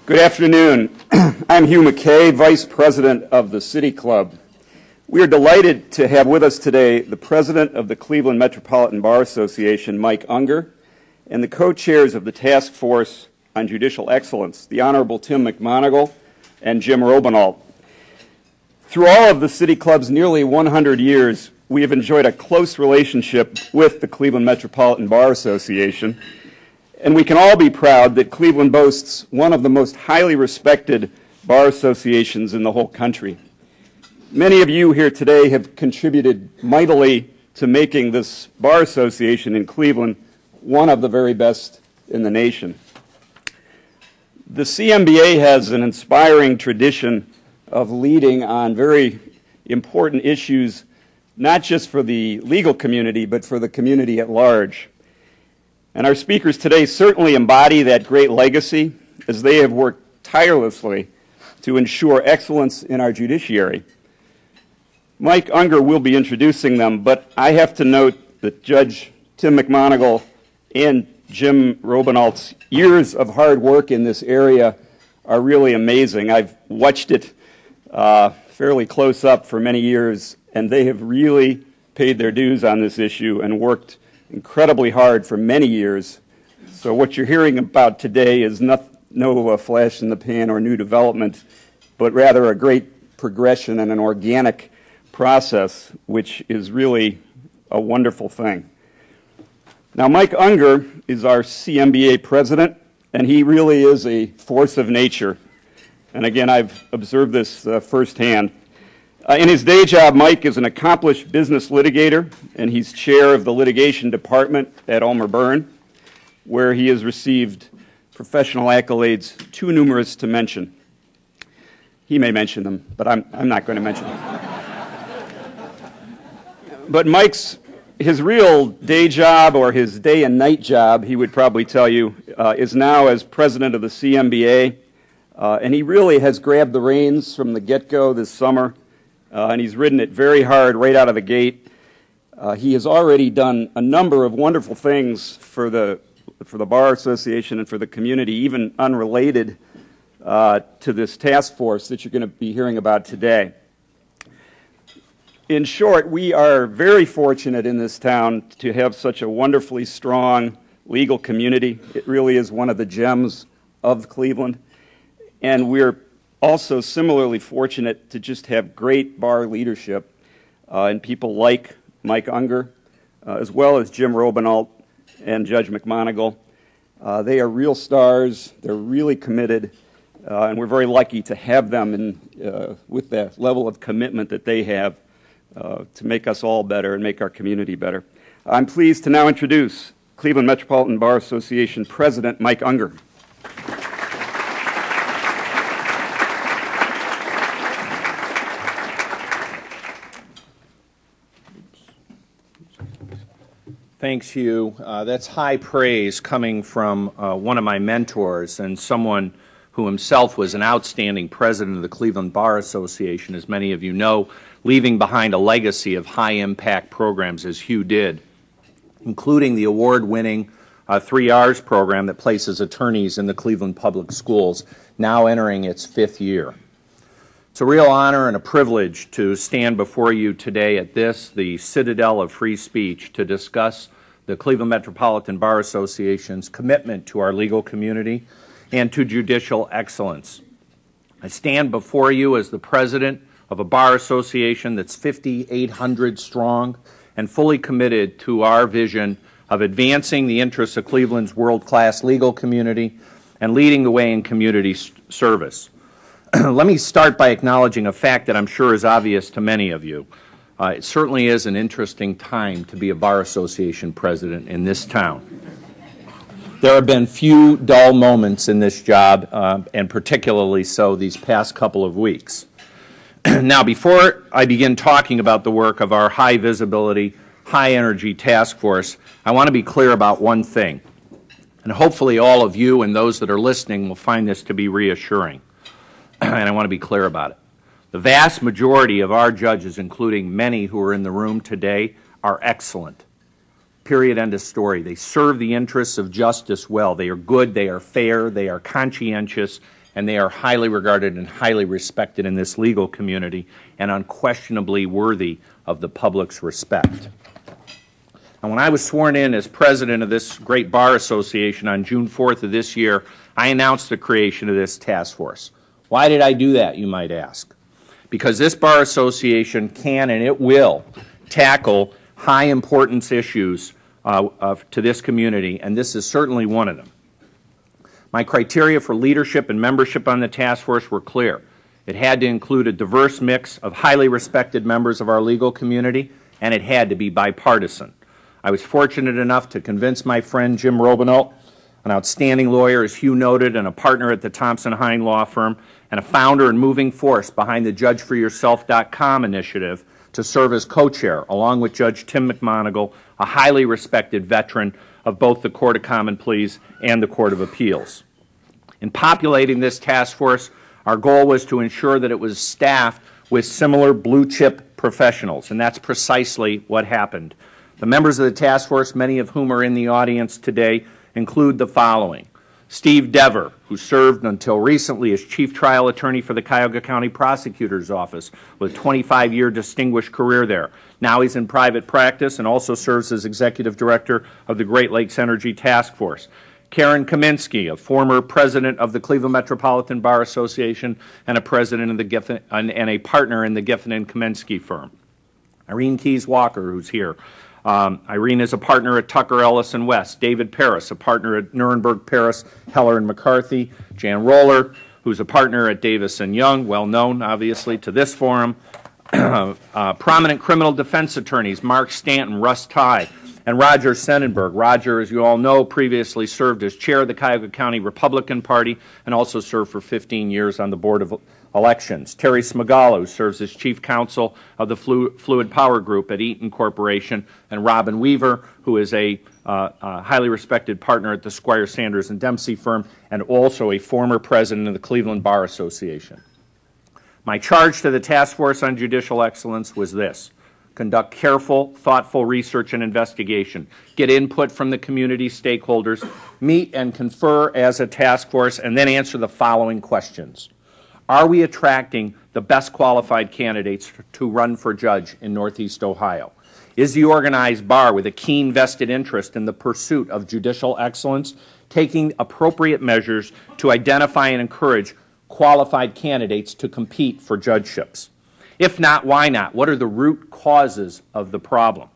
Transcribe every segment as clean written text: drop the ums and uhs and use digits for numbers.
Good afternoon. I'm Hugh McKay, Vice President of the City Club. We are delighted to have with us today the President of the Cleveland Metropolitan Bar Association, Mike Unger, and the co-chairs of the Task Force on Judicial Excellence, the Honorable Tim McMonigle and Jim Robenalt. Through all of the City Club's nearly 100 years, we have enjoyed a close relationship with the Cleveland Metropolitan Bar Association, and we can all be proud that Cleveland boasts one of the most highly respected bar associations in the whole country. Many of you here today have contributed mightily to making this bar association in Cleveland one of the very best in the nation. The CMBA has an inspiring tradition of leading on very important issues, not just for the legal community, but for the community at large. And our speakers today certainly embody that great legacy as they have worked tirelessly to ensure excellence in our judiciary. Mike Unger will be introducing them, but I have to note that Judge Tim McMonigle and Jim Robenalt's years of hard work in this area are really amazing. I've watched it fairly close up for many years, and they have really paid their dues on this issue and worked incredibly hard for many years. So what you're hearing about today is no flash in the pan or new development, but rather a great progression and an organic process, which is really a wonderful thing. Now, Mike Unger is our CMBA president, and he really is a force of nature. And again, I've observed this firsthand. In his day job, Mike is an accomplished business litigator, and he's chair of the litigation department at Ulmer Byrne, where he has received professional accolades too numerous to mention. He may mention them, but I'm not going to mention them. But his real day job, or his day and night job, he would probably tell you, is now as president of the CMBA, and he really has grabbed the reins from the get-go this summer. And he's ridden it very hard right out of the gate. He has already done a number of wonderful things for the Bar Association and for the community, even unrelated to this task force that you're going to be hearing about today. In short, we are very fortunate in this town to have such a wonderfully strong legal community. It really is one of the gems of Cleveland. And we're also similarly fortunate to just have great bar leadership and people like Mike Unger, as well as Jim Robenalt and Judge McMonigle. They are real stars. They're really committed, and we're very lucky to have them with the level of commitment that they have to make us all better and make our community better. I'm pleased to now introduce Cleveland Metropolitan Bar Association President Mike Unger. Thanks, Hugh. That's high praise coming from one of my mentors and someone who himself was an outstanding president of the Cleveland Bar Association, as many of you know, leaving behind a legacy of high-impact programs, as Hugh did, including the award-winning 3Rs program that places attorneys in the Cleveland Public Schools, now entering its 5th year. It's a real honor and a privilege to stand before you today at the citadel of free speech, to discuss the Cleveland Metropolitan Bar Association's commitment to our legal community and to judicial excellence. I stand before you as the president of a bar association that's 5,800 strong and fully committed to our vision of advancing the interests of Cleveland's world-class legal community and leading the way in community service. Let me start by acknowledging a fact that I'm sure is obvious to many of you. It certainly is an interesting time to be a bar association president in this town. There have been few dull moments in this job, and particularly so these past couple of weeks. Now, before I begin talking about the work of our high-visibility, high-energy task force, I want to be clear about one thing, and hopefully all of you and those that are listening will find this to be reassuring, and I want to be clear about it. The vast majority of our judges, including many who are in the room today, are excellent. Period, end of story. They serve the interests of justice well. They are good, they are fair, they are conscientious, and they are highly regarded and highly respected in this legal community and unquestionably worthy of the public's respect. And when I was sworn in as president of this great bar association on June 4th of this year, I announced the creation of this task force. Why did I do that, you might ask? Because this bar association can and it will tackle high importance issues to this community, and this is certainly one of them. My criteria for leadership and membership on the task force were clear. It had to include a diverse mix of highly respected members of our legal community, and it had to be bipartisan. I was fortunate enough to convince my friend Jim Robinault, an outstanding lawyer, as Hugh noted, and a partner at the Thompson Hine Law Firm, and a founder and moving force behind the JudgeForYourself.com initiative, to serve as co-chair, along with Judge Tim McMonigle, a highly respected veteran of both the Court of Common Pleas and the Court of Appeals. In populating this task force, our goal was to ensure that it was staffed with similar blue-chip professionals, and that's precisely what happened. The members of the task force, many of whom are in the audience today, include the following. Steve Dever, who served until recently as Chief Trial Attorney for the Cuyahoga County Prosecutor's Office with a 25-year distinguished career there. Now he's in private practice and also serves as Executive Director of the Great Lakes Energy Task Force. Karen Kaminsky, a former president of the Cleveland Metropolitan Bar Association and a president of the and a partner in the Giffen and Kaminsky firm. Irene Keyes Walker, who's here. Irene is a partner at Tucker Ellis and West. David Paris, a partner at Nuremberg, Paris, Heller and McCarthy. Jan Roller, who's a partner at Davis and Young, well known, obviously, to this forum. Prominent criminal defense attorneys, Mark Stanton, Russ Tye, and Roger Sennenberg. Roger, as you all know, previously served as chair of the Cuyahoga County Republican Party and also served for 15 years on the Board of Elections. Terry Smagala, who serves as chief counsel of the Fluid Power Group at Eaton Corporation, and Robin Weaver, who is a highly respected partner at the Squire Sanders and Dempsey firm and also a former president of the Cleveland Bar Association. My charge to the Task Force on Judicial Excellence was this: conduct careful, thoughtful research and investigation, get input from the community stakeholders, meet and confer as a task force, and then answer the following questions. Are we attracting the best qualified candidates to run for judge in Northeast Ohio? Is the organized bar, with a keen vested interest in the pursuit of judicial excellence, taking appropriate measures to identify and encourage qualified candidates to compete for judgeships? If not, why not? What are the root causes of the problem?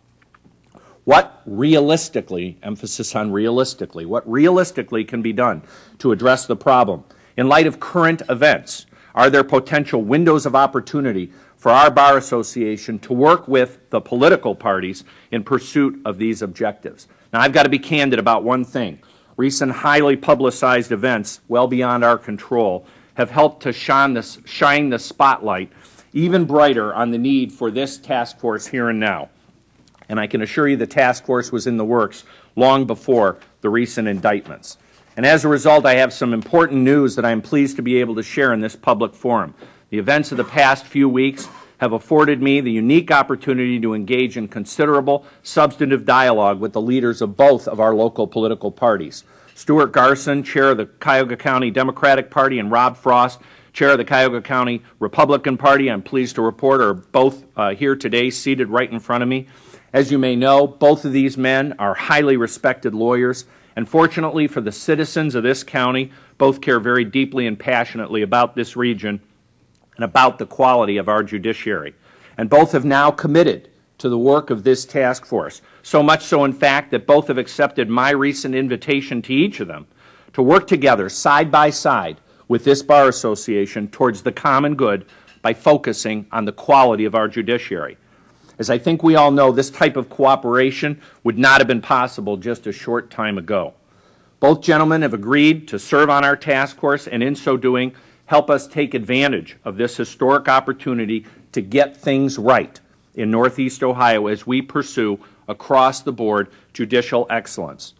What realistically, emphasis on realistically, what realistically can be done to address the problem? In light of current events, are there potential windows of opportunity for our Bar Association to work with the political parties in pursuit of these objectives? Now, I've got to be candid about one thing. Recent highly publicized events, well beyond our control, have helped to shine the spotlight even brighter on the need for this task force here and now. And I can assure you the task force was in the works long before the recent indictments. And as a result, I have some important news that I am pleased to be able to share in this public forum. The events of the past few weeks have afforded me the unique opportunity to engage in considerable substantive dialogue with the leaders of both of our local political parties. Stuart Garson, chair of the Cuyahoga County Democratic Party, and Rob Frost, chair of the Cuyahoga County Republican Party, I'm pleased to report, are both here today, seated right in front of me. As you may know, both of these men are highly respected lawyers, and fortunately for the citizens of this county, both care very deeply and passionately about this region and about the quality of our judiciary. And both have now committed to the work of this task force, so much so, in fact, that both have accepted my recent invitation to each of them to work together side by side with this Bar Association towards the common good by focusing on the quality of our judiciary. As I think we all know, this type of cooperation would not have been possible just a short time ago. Both gentlemen have agreed to serve on our task force and in so doing help us take advantage of this historic opportunity to get things right in Northeast Ohio as we pursue across the board judicial excellence.